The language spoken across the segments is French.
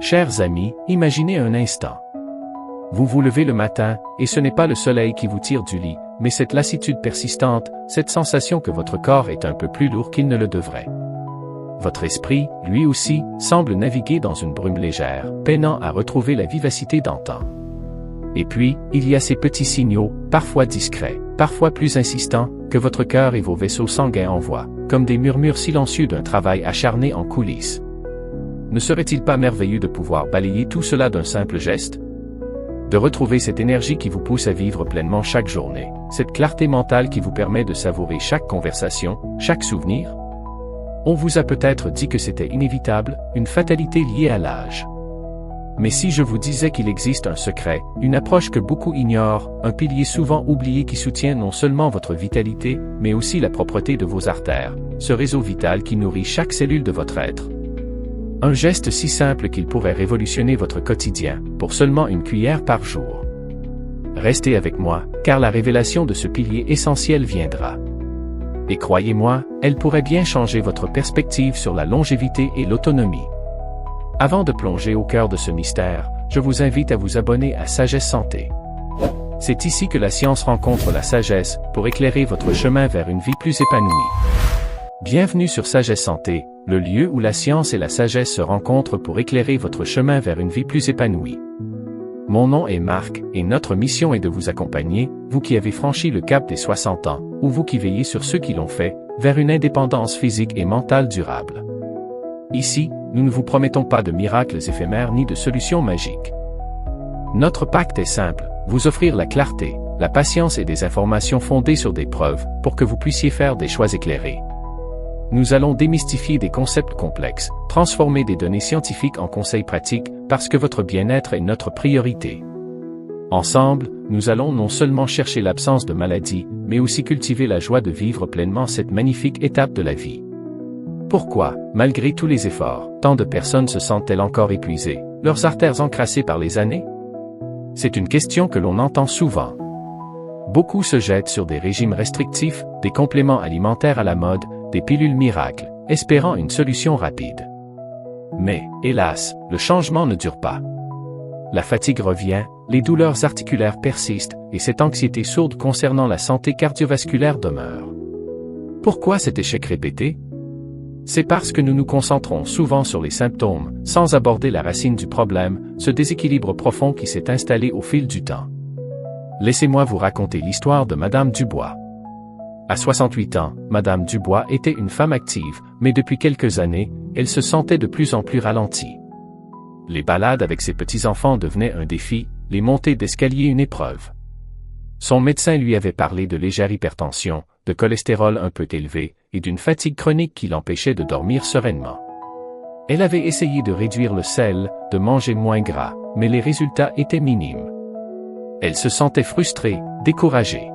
Chers amis, imaginez un instant. Vous vous levez le matin, et ce n'est pas le soleil qui vous tire du lit, mais cette lassitude persistante, cette sensation que votre corps est un peu plus lourd qu'il ne le devrait. Votre esprit, lui aussi, semble naviguer dans une brume légère, peinant à retrouver la vivacité d'antan. Et puis, il y a ces petits signaux, parfois discrets, parfois plus insistants, que votre cœur et vos vaisseaux sanguins envoient, comme des murmures silencieux d'un travail acharné en coulisses. Ne serait-il pas merveilleux de pouvoir balayer tout cela d'un simple geste? De retrouver cette énergie qui vous pousse à vivre pleinement chaque journée, cette clarté mentale qui vous permet de savourer chaque conversation, chaque souvenir? On vous a peut-être dit que c'était inévitable, une fatalité liée à l'âge. Mais si je vous disais qu'il existe un secret, une approche que beaucoup ignorent, un pilier souvent oublié qui soutient non seulement votre vitalité, mais aussi la propreté de vos artères, ce réseau vital qui nourrit chaque cellule de votre être. Un geste si simple qu'il pourrait révolutionner votre quotidien, pour seulement une cuillère par jour. Restez avec moi, car la révélation de ce pilier essentiel viendra. Et croyez-moi, elle pourrait bien changer votre perspective sur la longévité et l'autonomie. Avant de plonger au cœur de ce mystère, je vous invite à vous abonner à Sagesse Santé. C'est ici que la science rencontre la sagesse, pour éclairer votre chemin vers une vie plus épanouie. Bienvenue sur Sagesse Santé, le lieu où la science et la sagesse se rencontrent pour éclairer votre chemin vers une vie plus épanouie. Mon nom est Marc, et notre mission est de vous accompagner, vous qui avez franchi le cap des 60 ans, ou vous qui veillez sur ceux qui l'ont fait, vers une indépendance physique et mentale durable. Ici, nous ne vous promettons pas de miracles éphémères ni de solutions magiques. Notre pacte est simple, vous offrir la clarté, la patience et des informations fondées sur des preuves, pour que vous puissiez faire des choix éclairés. Nous allons démystifier des concepts complexes, transformer des données scientifiques en conseils pratiques, parce que votre bien-être est notre priorité. Ensemble, nous allons non seulement chercher l'absence de maladie, mais aussi cultiver la joie de vivre pleinement cette magnifique étape de la vie. Pourquoi, malgré tous les efforts, tant de personnes se sentent-elles encore épuisées, leurs artères encrassées par les années? C'est une question que l'on entend souvent. Beaucoup se jettent sur des régimes restrictifs, des compléments alimentaires à la mode, des pilules miracles, espérant une solution rapide. Mais, hélas, le changement ne dure pas. La fatigue revient, les douleurs articulaires persistent, et cette anxiété sourde concernant la santé cardiovasculaire demeure. Pourquoi cet échec répété? C'est parce que nous nous concentrons souvent sur les symptômes, sans aborder la racine du problème, ce déséquilibre profond qui s'est installé au fil du temps. Laissez-moi vous raconter l'histoire de Madame Dubois. À 68 ans, Madame Dubois était une femme active, mais depuis quelques années, elle se sentait de plus en plus ralentie. Les balades avec ses petits-enfants devenaient un défi, les montées d'escalier une épreuve. Son médecin lui avait parlé de légère hypertension, de cholestérol un peu élevé, et d'une fatigue chronique qui l'empêchait de dormir sereinement. Elle avait essayé de réduire le sel, de manger moins gras, mais les résultats étaient minimes. Elle se sentait frustrée, découragée.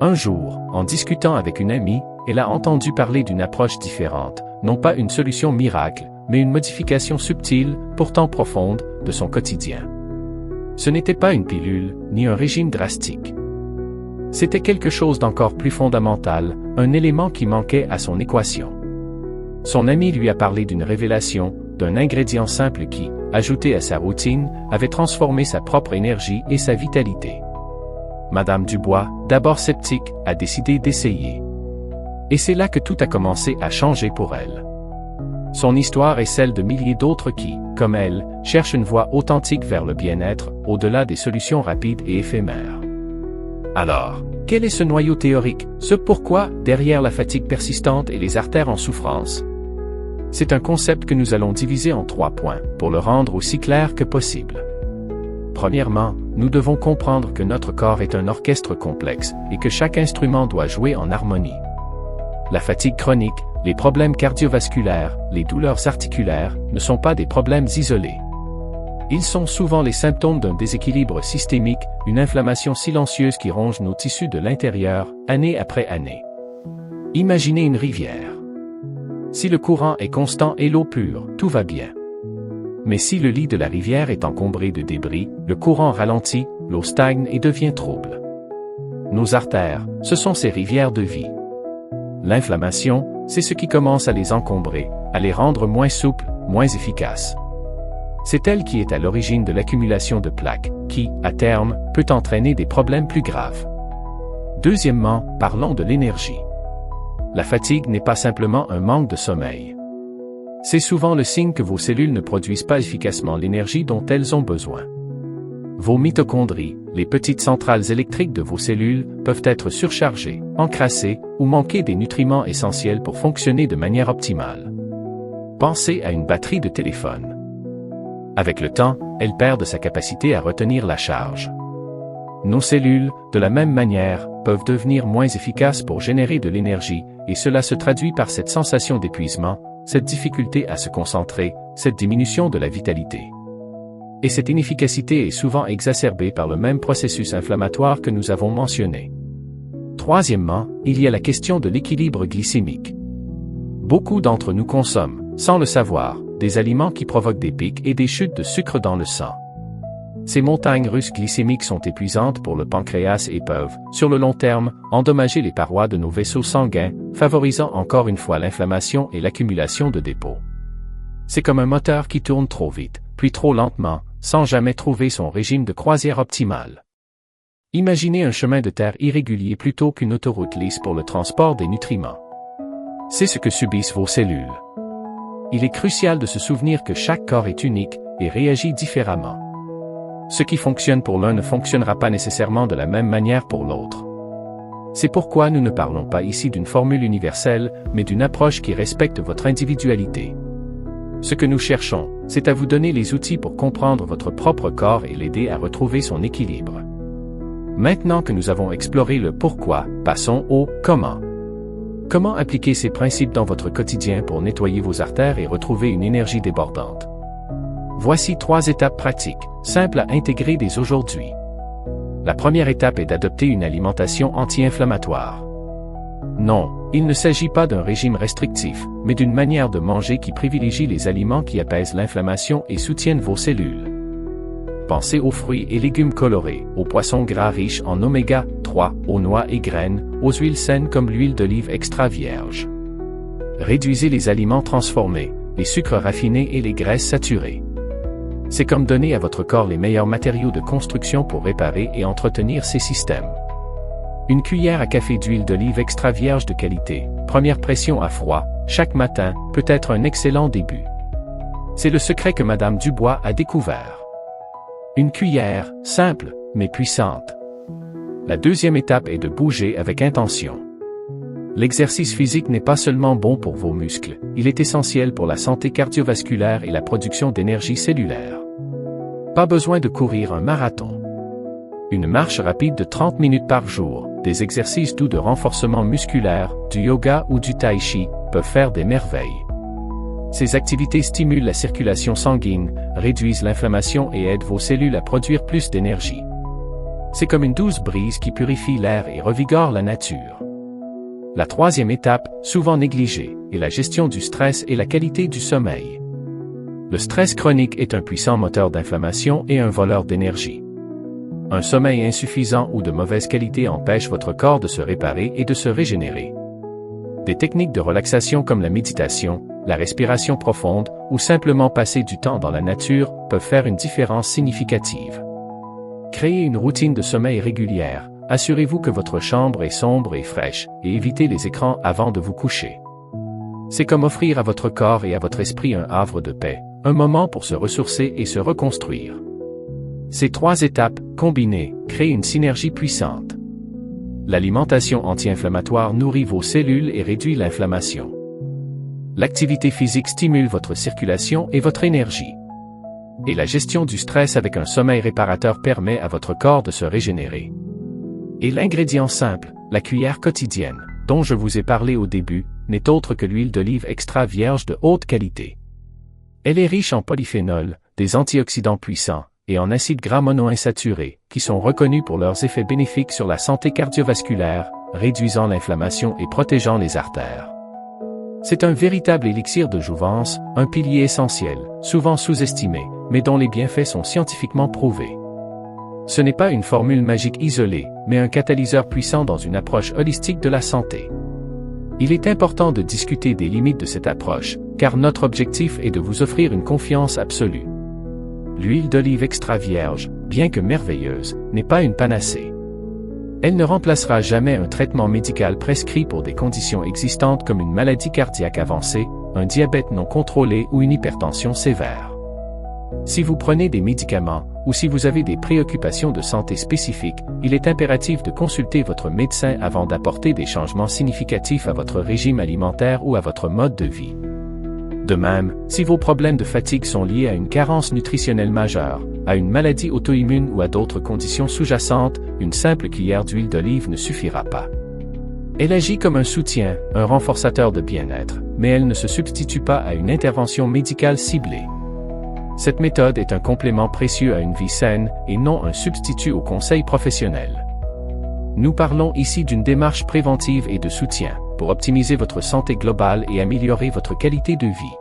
Un jour, en discutant avec une amie, elle a entendu parler d'une approche différente, non pas une solution miracle, mais une modification subtile, pourtant profonde, de son quotidien. Ce n'était pas une pilule, ni un régime drastique. C'était quelque chose d'encore plus fondamental, un élément qui manquait à son équation. Son amie lui a parlé d'une révélation, d'un ingrédient simple qui, ajouté à sa routine, avait transformé sa propre énergie et sa vitalité. Madame Dubois, d'abord sceptique, a décidé d'essayer. Et c'est là que tout a commencé à changer pour elle. Son histoire est celle de milliers d'autres qui, comme elle, cherchent une voie authentique vers le bien-être, au-delà des solutions rapides et éphémères. Alors, quel est ce noyau théorique, ce pourquoi, derrière la fatigue persistante et les artères en souffrance? C'est un concept que nous allons diviser en 3 points, pour le rendre aussi clair que possible. Premièrement, nous devons comprendre que notre corps est un orchestre complexe, et que chaque instrument doit jouer en harmonie. La fatigue chronique, les problèmes cardiovasculaires, les douleurs articulaires, ne sont pas des problèmes isolés. Ils sont souvent les symptômes d'un déséquilibre systémique, une inflammation silencieuse qui ronge nos tissus de l'intérieur, année après année. Imaginez une rivière. Si le courant est constant et l'eau pure, tout va bien. Mais si le lit de la rivière est encombré de débris, le courant ralentit, l'eau stagne et devient trouble. Nos artères, ce sont ces rivières de vie. L'inflammation, c'est ce qui commence à les encombrer, à les rendre moins souples, moins efficaces. C'est elle qui est à l'origine de l'accumulation de plaques, qui, à terme, peut entraîner des problèmes plus graves. Deuxièmement, parlons de l'énergie. La fatigue n'est pas simplement un manque de sommeil. C'est souvent le signe que vos cellules ne produisent pas efficacement l'énergie dont elles ont besoin. Vos mitochondries, les petites centrales électriques de vos cellules, peuvent être surchargées, encrassées ou manquer des nutriments essentiels pour fonctionner de manière optimale. Pensez à une batterie de téléphone. Avec le temps, elle perd de sa capacité à retenir la charge. Nos cellules, de la même manière, peuvent devenir moins efficaces pour générer de l'énergie, et cela se traduit par cette sensation d'épuisement, cette difficulté à se concentrer, cette diminution de la vitalité. Et cette inefficacité est souvent exacerbée par le même processus inflammatoire que nous avons mentionné. Troisièmement, il y a la question de l'équilibre glycémique. Beaucoup d'entre nous consomment, sans le savoir, des aliments qui provoquent des pics et des chutes de sucre dans le sang. Ces montagnes russes glycémiques sont épuisantes pour le pancréas et peuvent, sur le long terme, endommager les parois de nos vaisseaux sanguins, favorisant encore une fois l'inflammation et l'accumulation de dépôts. C'est comme un moteur qui tourne trop vite, puis trop lentement, sans jamais trouver son régime de croisière optimal. Imaginez un chemin de terre irrégulier plutôt qu'une autoroute lisse pour le transport des nutriments. C'est ce que subissent vos cellules. Il est crucial de se souvenir que chaque corps est unique et réagit différemment. Ce qui fonctionne pour l'un ne fonctionnera pas nécessairement de la même manière pour l'autre. C'est pourquoi nous ne parlons pas ici d'une formule universelle, mais d'une approche qui respecte votre individualité. Ce que nous cherchons, c'est à vous donner les outils pour comprendre votre propre corps et l'aider à retrouver son équilibre. Maintenant que nous avons exploré le pourquoi, passons au comment. Comment appliquer ces principes dans votre quotidien pour nettoyer vos artères et retrouver une énergie débordante? Voici 3 étapes pratiques, simples à intégrer dès aujourd'hui. La première étape est d'adopter une alimentation anti-inflammatoire. Non, il ne s'agit pas d'un régime restrictif, mais d'une manière de manger qui privilégie les aliments qui apaisent l'inflammation et soutiennent vos cellules. Pensez aux fruits et légumes colorés, aux poissons gras riches en oméga 3, aux noix et graines, aux huiles saines comme l'huile d'olive extra vierge. Réduisez les aliments transformés, les sucres raffinés et les graisses saturées. C'est comme donner à votre corps les meilleurs matériaux de construction pour réparer et entretenir ses systèmes. Une cuillère à café d'huile d'olive extra vierge de qualité, première pression à froid, chaque matin, peut être un excellent début. C'est le secret que Madame Dubois a découvert. Une cuillère, simple, mais puissante. La deuxième étape est de bouger avec intention. L'exercice physique n'est pas seulement bon pour vos muscles, il est essentiel pour la santé cardiovasculaire et la production d'énergie cellulaire. Pas besoin de courir un marathon. Une marche rapide de 30 minutes par jour, des exercices doux de renforcement musculaire, du yoga ou du tai chi, peuvent faire des merveilles. Ces activités stimulent la circulation sanguine, réduisent l'inflammation et aident vos cellules à produire plus d'énergie. C'est comme une douce brise qui purifie l'air et revigore la nature. La troisième étape, souvent négligée, est la gestion du stress et la qualité du sommeil. Le stress chronique est un puissant moteur d'inflammation et un voleur d'énergie. Un sommeil insuffisant ou de mauvaise qualité empêche votre corps de se réparer et de se régénérer. Des techniques de relaxation comme la méditation, la respiration profonde ou simplement passer du temps dans la nature peuvent faire une différence significative. Créez une routine de sommeil régulière, assurez-vous que votre chambre est sombre et fraîche et évitez les écrans avant de vous coucher. C'est comme offrir à votre corps et à votre esprit un havre de paix, un moment pour se ressourcer et se reconstruire. Ces 3 étapes, combinées, créent une synergie puissante. L'alimentation anti-inflammatoire nourrit vos cellules et réduit l'inflammation. L'activité physique stimule votre circulation et votre énergie. Et la gestion du stress avec un sommeil réparateur permet à votre corps de se régénérer. Et l'ingrédient simple, la cuillère quotidienne, dont je vous ai parlé au début, n'est autre que l'huile d'olive extra vierge de haute qualité. Elle est riche en polyphénols, des antioxydants puissants, et en acides gras monoinsaturés, qui sont reconnus pour leurs effets bénéfiques sur la santé cardiovasculaire, réduisant l'inflammation et protégeant les artères. C'est un véritable élixir de jouvence, un pilier essentiel, souvent sous-estimé, mais dont les bienfaits sont scientifiquement prouvés. Ce n'est pas une formule magique isolée, mais un catalyseur puissant dans une approche holistique de la santé. Il est important de discuter des limites de cette approche, car notre objectif est de vous offrir une confiance absolue. L'huile d'olive extra vierge, bien que merveilleuse, n'est pas une panacée. Elle ne remplacera jamais un traitement médical prescrit pour des conditions existantes comme une maladie cardiaque avancée, un diabète non contrôlé ou une hypertension sévère. Si vous prenez des médicaments, ou si vous avez des préoccupations de santé spécifiques, il est impératif de consulter votre médecin avant d'apporter des changements significatifs à votre régime alimentaire ou à votre mode de vie. De même, si vos problèmes de fatigue sont liés à une carence nutritionnelle majeure, à une maladie auto-immune ou à d'autres conditions sous-jacentes, une simple cuillère d'huile d'olive ne suffira pas. Elle agit comme un soutien, un renforçateur de bien-être, mais elle ne se substitue pas à une intervention médicale ciblée. Cette méthode est un complément précieux à une vie saine et non un substitut au conseil professionnel. Nous parlons ici d'une démarche préventive et de soutien pour optimiser votre santé globale et améliorer votre qualité de vie.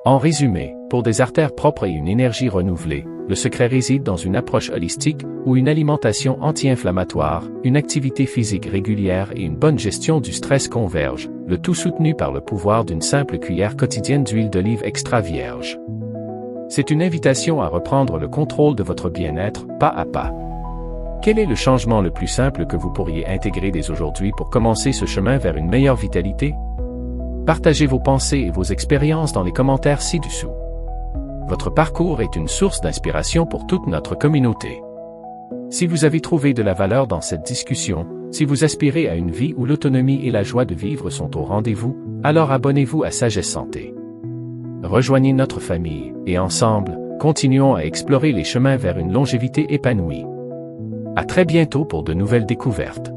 En résumé, pour des artères propres et une énergie renouvelée, le secret réside dans une approche holistique où une alimentation anti-inflammatoire, une activité physique régulière et une bonne gestion du stress convergent, le tout soutenu par le pouvoir d'une simple cuillère quotidienne d'huile d'olive extra vierge. C'est une invitation à reprendre le contrôle de votre bien-être, pas à pas. Quel est le changement le plus simple que vous pourriez intégrer dès aujourd'hui pour commencer ce chemin vers une meilleure vitalité? Partagez vos pensées et vos expériences dans les commentaires ci-dessous. Votre parcours est une source d'inspiration pour toute notre communauté. Si vous avez trouvé de la valeur dans cette discussion, si vous aspirez à une vie où l'autonomie et la joie de vivre sont au rendez-vous, alors abonnez-vous à Sagesse Santé. Rejoignez notre famille, et ensemble, continuons à explorer les chemins vers une longévité épanouie. À très bientôt pour de nouvelles découvertes.